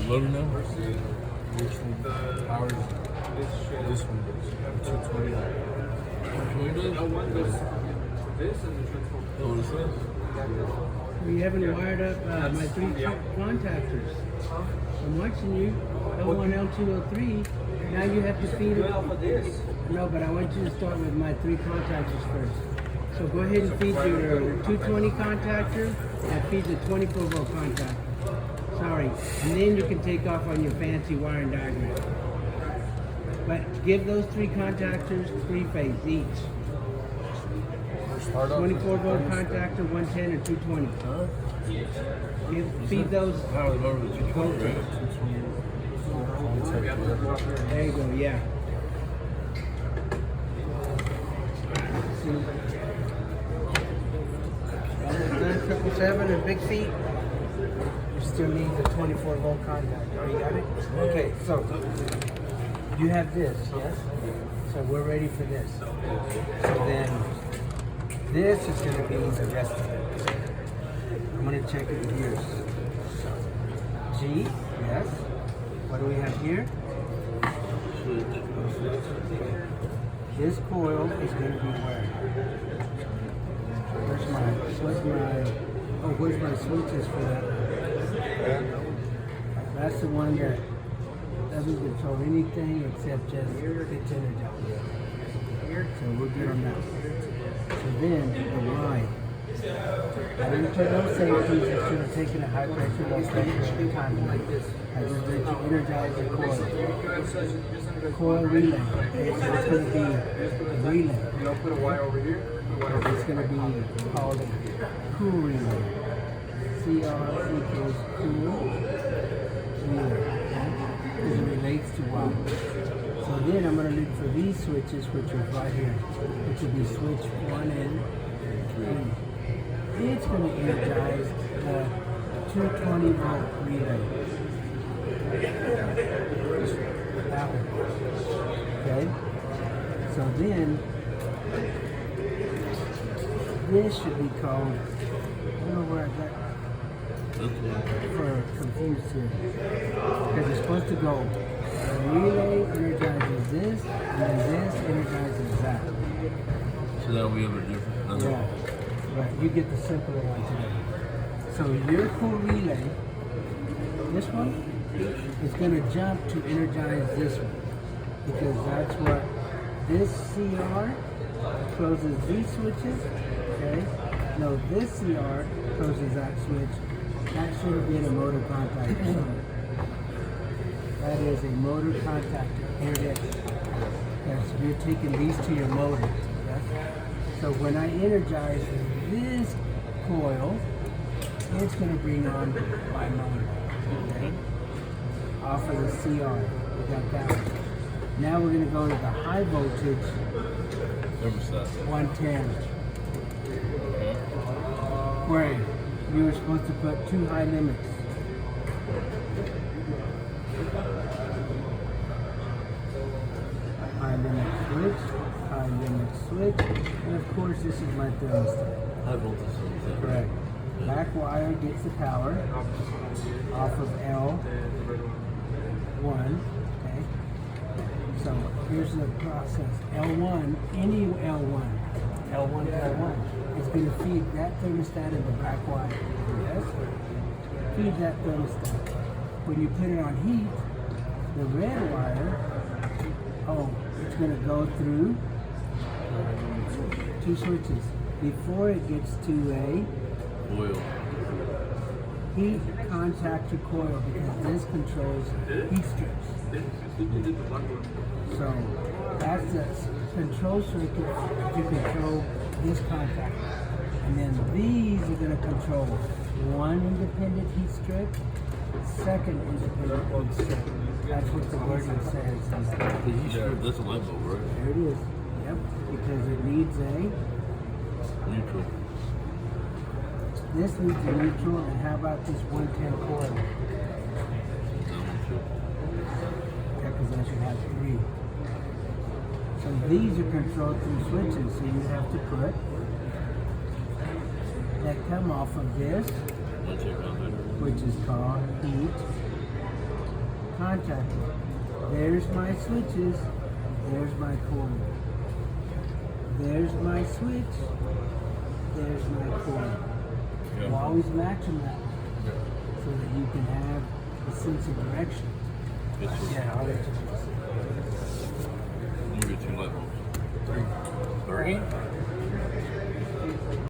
Loading now? Which one? Ours. This one is 220. 220 does? Oh, what it says? We haven't wired up my 3 contactors. I'm watching you. L1, L2, L3. Now you have to feed it. No, but I want you to start with my 3 contactors first. So go ahead and feed your 220 contactor and feed the 24 volt contactor. Sorry. And then you can take off on your fancy wiring diagram. But give those 3 contactors 3 phase each. 24 volt contactor, 110 and 220. Feed those. Power the motor with 220, right? There you go, yeah. 777 and big feet. You still need the 24 volt contact. Oh, you got it? Okay, so you have this, yes? So we're ready for this. So then this is going to be the rest of it. I'm going to check it here. G, yes. What do we have here? This coil is going to be where? Where's my switches for that? That's the one that doesn't control anything except just its energized. So we'll get on that. So then the line. I didn't put no safeties. I should have taken a high pressure, low pressure time like this. I just let you energize the coil. Coil relay. Okay, so it's going to be a relay. You put a wire over here. It's going to be called a cool relay. CR equals cool relay. Because it relates to wire. So then I'm going to look for these switches, which are right here, which will be switch 1 and 3. It's going to energize the 220 volt relay. That one. Okay? So then, this should be called, I don't know where I got for confused here. Because it's supposed to go, the relay energizes this, and then this energizes that. So that'll be over different. Yeah. Right, you get the simpler one today. So your cool relay, this one, is going to jump to energize this one. Because that's what this CR closes these switches. Okay? No, this CR closes that switch. That should be a motor contactor. That is a motor contactor. Here it is. Yes, you're taking these to your motor. Yes? So when I energize this coil, it's going to bring on my motor. Okay? Off of the CR. We got that one. Now we're going to go to the high voltage 110. Where you were supposed to put 2 high limits. High limit switch, and of course this is my thermostat. High voltage. Correct. Back wire gets the power off of L1. Okay. So here's the process. L1, any L1 is going to feed that thermostat in the back wire. Yes. Feed that thermostat. When you put it on heat, the red wire, it's going to go through 2 switches before it gets to a Oil. heat contactor coil, because this controls heat strips. So that's the control circuit to control this contactor. And then these are going to control 1 independent heat strip, 2nd independent heat strip. That's what the wording says. That's a light bulb, right? There it is. Yep, because it needs a neutral. This needs a neutral, and how about this 110 coil? Yeah, because I should have 3. So these are controlled through switches, so you have to put that come off of this, which is called heat contacted. There's my switches. There's my coil. There's my switch. There's my coil. Yeah. You always match them that way so that you can have a sense of direction. Yes, sir. Yeah, I'll let you You get 2 light bulbs. 3. 3?